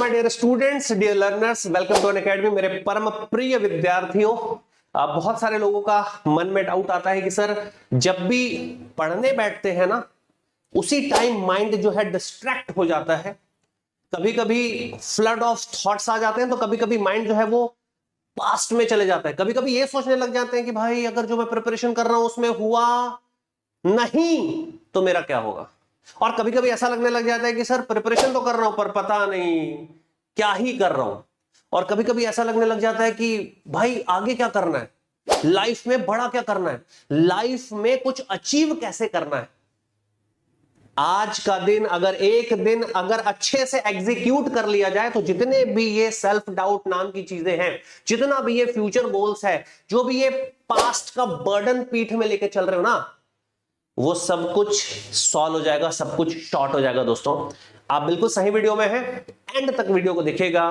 My dear students, dear learners, welcome to Unacademy. मेरे परम प्रिय विद्यार्थियों, बहुत सारे लोगों का मन में डाउट आता है कि सर जब भी पढ़ने बैठते हैं ना, उसी टाइम माइंड जो है डिस्ट्रैक्ट हो जाता है। कभी कभी फ्लड ऑफ थॉट्स आ जाते हैं, तो कभी कभी माइंड जो है वो पास्ट में चले जाता है। कभी कभी ये सोचने लग जाते हैं कि भाई अगर जो मैं प्रिपरेशन कर रहा हूं उसमें हुआ नहीं तो मेरा क्या होगा। और कभी कभी ऐसा लगने लग जाता है कि सर प्रिपरेशन तो कर रहा हूं पर पता नहीं क्या ही कर रहा हूं। और कभी कभी ऐसा लगने लग जाता है कि भाई आगे क्या करना है, लाइफ में बड़ा क्या करना है, लाइफ में कुछ अचीव कैसे करना है। आज का दिन अगर एक दिन अगर अच्छे से एग्जीक्यूट कर लिया जाए तो जितने भी ये सेल्फ डाउट नाम की चीजें हैं, जितना भी ये फ्यूचर गोल्स है, जो भी ये पास्ट का बर्डन पीठ में लेके चल रहे हो ना, वो सब कुछ सॉल्व हो जाएगा, सब कुछ शॉर्ट हो जाएगा। दोस्तों आप बिल्कुल सही वीडियो में हैं, एंड तक वीडियो को देखिएगा।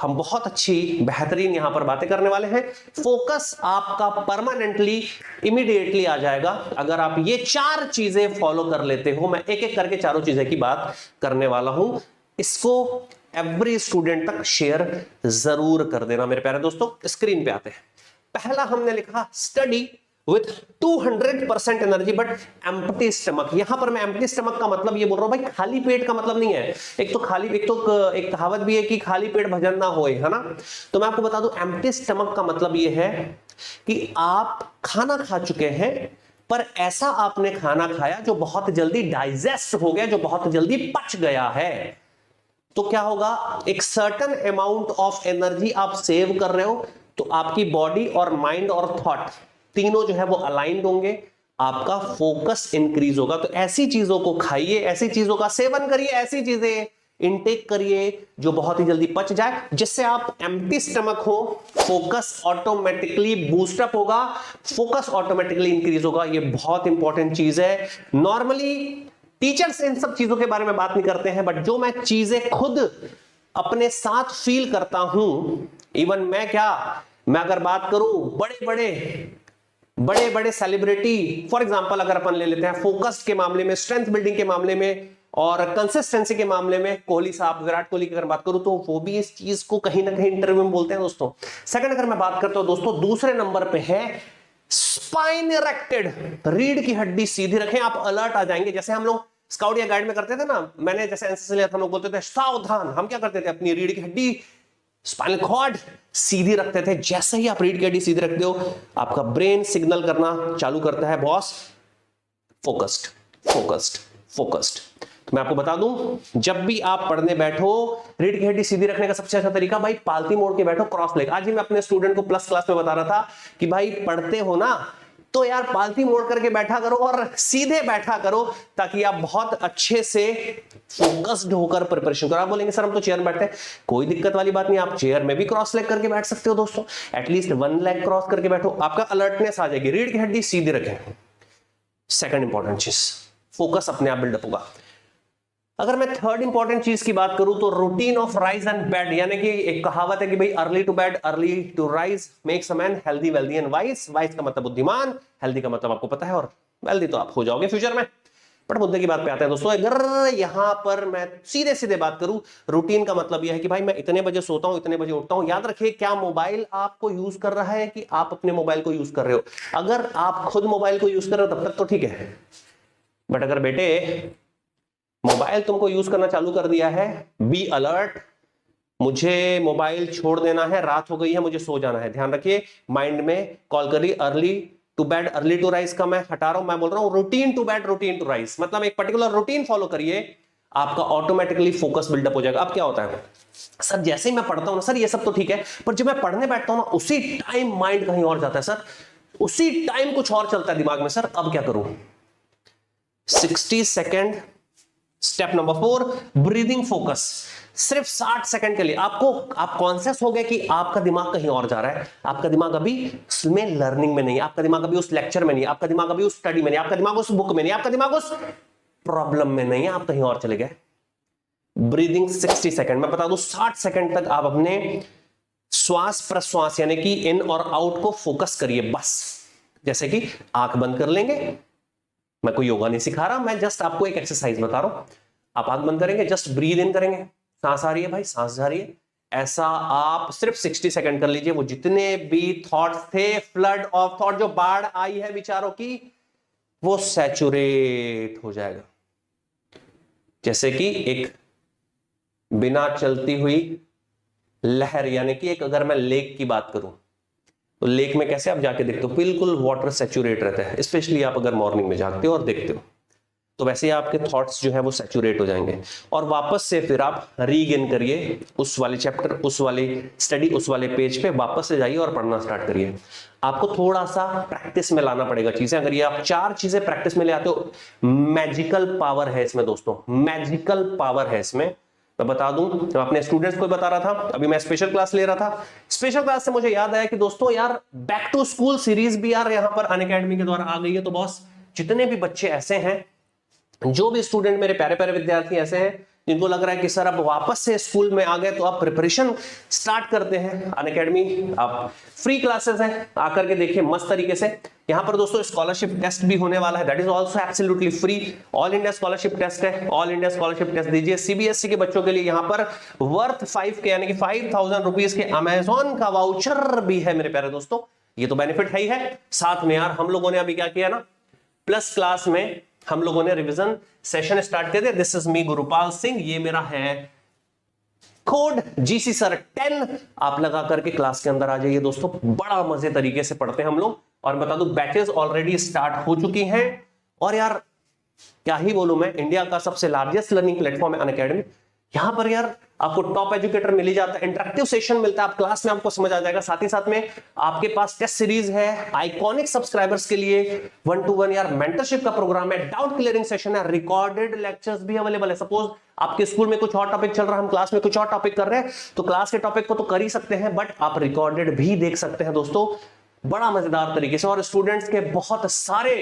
हम बहुत अच्छी बेहतरीन यहां पर बातें करने वाले हैं। फोकस आपका परमानेंटली इमीडिएटली आ जाएगा अगर आप ये चार चीजें फॉलो कर लेते हो। मैं एक एक करके चारों चीजें की बात करने वाला हूं, इसको एवरी स्टूडेंट तक शेयर जरूर कर देना मेरे प्यारे दोस्तों। स्क्रीन पे आते हैं। पहला हमने लिखा study with 200% energy but empty stomach. यहां पर मैं एम्प्टी स्टमक का मतलब ये बोल रहा हूं भाई खाली पेट का मतलब नहीं है। एक तो कहावत भी है कि खाली पेट भजन ना होए, है ना। तो मैं आपको बता दूं एम्प्टी स्टमक का मतलब ये है कि आप खाना खा चुके हैं पर ऐसा आपने खाना खाया जो बहुत जल्दी डाइजेस्ट हो गया, जो बहुत जल्दी पच गया है। तो क्या होगा, एक सर्टेन अमाउंट ऑफ एनर्जी आप सेव कर रहे हो, तो आपकी बॉडी और माइंड और थॉट तीनों जो है वो अलाइंड होंगे, आपका फोकस इंक्रीज होगा। तो ऐसी चीजों को खाइए, ऐसी चीजों का सेवन करिए, ऐसी चीजें इनटेक करिए जो बहुत ही जल्दी पच जाए, जिससे आप एम्प्टी स्टमक हो, फोकस ऑटोमेटिकली बूस्टअप होगा, फोकस ऑटोमेटिकली इंक्रीज होगा। ये बहुत इंपॉर्टेंट चीज है। नॉर्मली टीचर्स इन सब चीजों के बारे में बात नहीं करते हैं, बट जो मैं चीजें खुद अपने साथ फील करता हूं, इवन मैं अगर बात करूं बड़े बड़े सेलिब्रिटी, फॉर एग्जांपल अगर अपन ले लेते हैं फोकस के मामले में, स्ट्रेंथ बिल्डिंग के मामले में और कंसिस्टेंसी के मामले में, कोहली साहब, विराट कोहली की अगर बात करूं तो वो भी इस चीज को कहीं ना कहीं इंटरव्यू में बोलते हैं दोस्तों। सेकंड अगर मैं बात करता हूं दोस्तों, दूसरे नंबर पे है स्पाइन इरेक्टेड, रीढ़ की हड्डी सीधी रखें, आप अलर्ट आ जाएंगे। जैसे हम लोग स्काउट या गाइड में करते थे ना, मैंने जैसे एनसीसी लिया था, हम लोग बोलते थे सावधान। हम क्या करते थे, अपनी रीढ़ की हड्डी स्पाइनल कॉर्ड सीधी रखते थे। जैसे ही आप रीढ़ की हड्डी सीधी रखते हो, आपका ब्रेन सिग्नल करना चालू करता है, बॉस फोकस्ड फोकस्ड फोकस्ड। तो मैं आपको बता दूं, जब भी आप पढ़ने बैठो, रीढ़ की हड्डी सीधी रखने का सबसे अच्छा तरीका भाई पालती मोड़ के बैठो, क्रॉस लेग। आज ही मैं अपने स्टूडेंट को प्लस क्लास में बता रहा था कि भाई पढ़ते हो ना तो यार पालती मोड़ करके बैठा करो और सीधे बैठा करो, ताकि आप बहुत अच्छे से फोकस्ड होकर प्रिपरेशन करो। आप बोलेंगे सर हम तो चेयर में बैठते हैं, कोई दिक्कत वाली बात नहीं, आप चेयर में भी क्रॉस लेग करके बैठ सकते हो दोस्तों। एटलीस्ट वन लेग क्रॉस करके बैठो, आपका अलर्टनेस आ जाएगी। रीढ़ की हड्डी सीधी रखें। सेकंड इंपॉर्टेंट चीज, फोकस अपने आप बिल्डअप होगा। अगर मैं थर्ड इंपॉर्टेंट चीज की बात करूं तो routine of rise and bed, यानी कि एक कहावत है कि भाई early to bed early to rise makes a man healthy wealthy and wise. Wise का मतलब बुद्धिमान, हेल्दी का मतलब आपको पता है, और वेल्दी तो आप हो जाओगे फ्यूचर में। बट मुद्दे की बात पे आते हैं दोस्तों। अगर यहां पर मैं सीधे सीधे बात करूं, रूटीन का मतलब यह है कि भाई मैं इतने बजे सोता हूं, इतने बजे उठता हूं। याद रखिए, क्या मोबाइल आपको यूज कर रहा है कि आप अपने मोबाइल को यूज कर रहे हो। अगर आप खुद मोबाइल को यूज कर रहे हो तब तक तो ठीक है, बट अगर बेटे मोबाइल तुमको यूज करना चालू कर दिया है, बी अलर्ट, मुझे मोबाइल छोड़ देना है, रात हो गई है, मुझे सो जाना है। ध्यान रखिए, माइंड में कॉल करिए early to bed early to rise का मैं हटा रहा हूं, मैं बोल रहा हूं routine to bed routine to rise. मतलब एक पर्टिकुलर रूटीन फॉलो करिए, आपका ऑटोमेटिकली फोकस बिल्डअप हो जाएगा। अब क्या होता है सर, जैसे ही मैं पढ़ता हूं ना सर, ये सब तो ठीक है, पर जब मैं पढ़ने बैठता हूं ना, उसी टाइम माइंड कहीं और जाता है सर, उसी टाइम कुछ और चलता है दिमाग में। सर अब क्या करूं? 60 second, step number 4, breathing focus. सिर्फ 60 सेकंड के लिए आप कॉन्शियस हो गए कि आपका दिमाग कहीं और जा रहा है। आपका दिमाग अभी उसमें लर्निंग में नहीं है, आपका दिमाग अभी उस लेक्चर में नहीं है, आपका दिमाग अभी उस स्टडी में नहीं, आपका दिमाग उस बुक में नहीं, आपका दिमाग उस प्रॉब्लम में नहीं है, आप कहीं और चले गए। Breathing 60 second. मैं बता दूं 60 सेकंड तक आप अपने श्वास प्रश्वास यानी कि इन और आउट को फोकस करिए बस। जैसे कि आंख बंद कर लेंगे, मैं कोई योगा नहीं सिखा रहा, मैं जस्ट आपको एक एक्सरसाइज बता रहा हूं। आप आंख बंद करेंगे, जस्ट ब्रीद इन करेंगे, सांस आ रही है भाई, सांस जा रही है। ऐसा आप सिर्फ 60 सेकंड कर लीजिए। वो जितने भी थॉट्स थे, फ्लड ऑफ थॉट, जो बाढ़ आई है विचारों की, वो सैचुरेट हो जाएगा। जैसे कि एक बिना चलती हुई लहर, यानी कि एक, अगर मैं लेक की बात करूं तो लेक में कैसे आप जाके देखते हो, बिल्कुल वाटर सैचुरेट रहता है, स्पेशली आप अगर मॉर्निंग में जागते हो और देखते हो, तो वैसे ही आपके थॉट्स जो है वो सैचुरेट हो जाएंगे। और वापस से फिर आप रीगेन करिए उस वाले चैप्टर, उस वाली स्टडी, उस वाले पेज पे वापस से जाइए और पढ़ना स्टार्ट करिए। आपको थोड़ा सा प्रैक्टिस में लाना पड़ेगा चीजें। अगर ये आप 4 चीजें प्रैक्टिस में ले आते हो, मैजिकल पावर है इसमें दोस्तों, मैजिकल पावर है इसमें। मैं बता दूं, जब अपने स्टूडेंट्स को बता रहा था, अभी मैं स्पेशल क्लास ले रहा था, स्पेशल क्लास से मुझे याद आया कि दोस्तों यार बैक टू स्कूल सीरीज भी यार यहां पर अनअकैडमी के द्वारा आ गई है। तो बॉस, जितने भी बच्चे ऐसे हैं, जो भी स्टूडेंट मेरे प्यारे प्यारे विद्यार्थी ऐसे हैं जिनको लग रहा है कि सर अब वापस से स्कूल में आ गए, तो आप प्रिपरेशन स्टार्ट करते हैं। अनअकैडमी आप फ्री क्लासेस हैं, आकर के देखिए मस्त तरीके से। यहां पर दोस्तों स्कॉलरशिप टेस्ट भी होने वाला है, that is also absolutely free. All India scholarship test है, ऑल इंडिया स्कॉलरशिप टेस्ट दीजिए। सीबीएसई के बच्चों के लिए यहां पर वर्थ 5 के यानी कि 5000 रुपीज के अमेजॉन का वाउचर भी है मेरे प्यारे दोस्तों। ये तो बेनिफिट है ही है। साथ में यार हम लोगों ने अभी क्या किया ना, प्लस क्लास में हम लोगों ने रिवीजन सेशन स्टार्ट कर दिया। This is me Gurupal Singh, ये मेरा है कोड जीसी सर 10। आप लगा करके क्लास के अंदर आ जाइए दोस्तों, बड़ा मजे तरीके से पढ़ते हैं हम लोग। और बता दूं, बैचेस ऑलरेडी स्टार्ट हो चुकी हैं। और यार क्या ही बोलूं मैं, इंडिया का सबसे लार्जेस्ट लर्निंग प्लेटफॉर्म है अनअकैडमी। यहां पर यार आपको टॉप एजुकेटर मिल ही जाता है, इंटरेक्टिव सेशन मिलता है, आप क्लास में आपको समझ आ जाएगा। साथ ही साथ में आपके पास टेस्ट सीरीज है, आइकॉनिक सब्सक्राइबर्स के लिए 1-to-1 यार मेंटरशिप का प्रोग्राम है, डाउट क्लियरिंग सेशन है, रिकॉर्डेड लेक्चर्स भी अवेलेबल है। सपोज आपके स्कूल में कुछ और टॉपिक चल रहा है, हम क्लास में कुछ और टॉपिक कर रहे हैं, तो क्लास के टॉपिक को तो कर ही सकते हैं, बट आप रिकॉर्डेड भी देख सकते हैं दोस्तों, बड़ा मजेदार तरीके से। और स्टूडेंट्स के बहुत सारे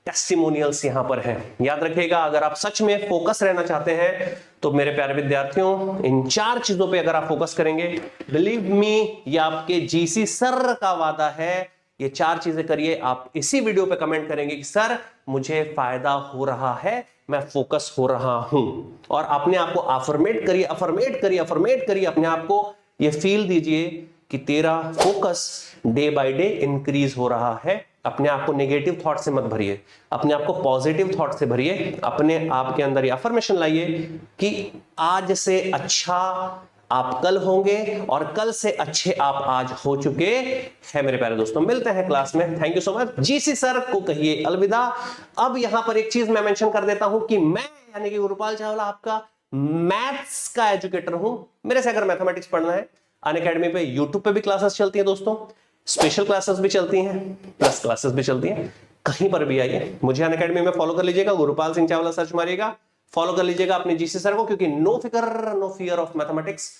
टेस्टिमोनियल्स यहां पर हैं। याद रखिएगा, अगर आप सच में फोकस रहना चाहते हैं तो मेरे प्यारे विद्यार्थियों, इन 4 चीजों पे अगर आप फोकस करेंगे, बिलीव मी, ये आपके जीसी सर का वादा है, ये 4 चीजें करिए। आप इसी वीडियो पे कमेंट करेंगे कि सर मुझे फायदा हो रहा है, मैं फोकस हो रहा हूं। और अपने आप को अफर्मेट करिए, अफर्मेट करिए, अफर्मेट करिए, अपने आप को ये फील दीजिए कि तेरा focus day by day increase हो रहा है। अपने आप को नेगेटिव थॉट से मत भरिए, अपने आप को पॉजिटिव थॉट से भरिए। अपने आप के अंदर ये अफर्मेशन लाइए कि आज से अच्छा आप कल होंगे और कल से अच्छे आप आज हो चुके हैं। मेरे प्यारे दोस्तों, मिलते हैं क्लास में। Thank you so much. GC sir को कहिए अलविदा। अब यहां पर एक चीज मैं मेंशन कर देता हूं कि मैं यानी कि गुरुपाल चावला आपका मैथ्स का एजुकेटर हूं। मेरे से अगर मैथमेटिक्स पढ़ना है, अनअकैडमी पे यूट्यूब पे भी क्लासेस चलती हैं दोस्तों, स्पेशल क्लासेस भी चलती हैं, प्लस क्लासेस भी चलती हैं। कहीं पर भी आइए, मुझे अनअकैडमी में फॉलो कर लीजिएगा, गुरुपाल सिंह चावला सर्च मारिएगा, फॉलो कर लीजिएगा अपने जीसी सर को, क्योंकि नो फिकर नो फियर ऑफ मैथमेटिक्स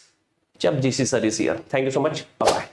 जब GC sir is here. Thank you so much, bye bye.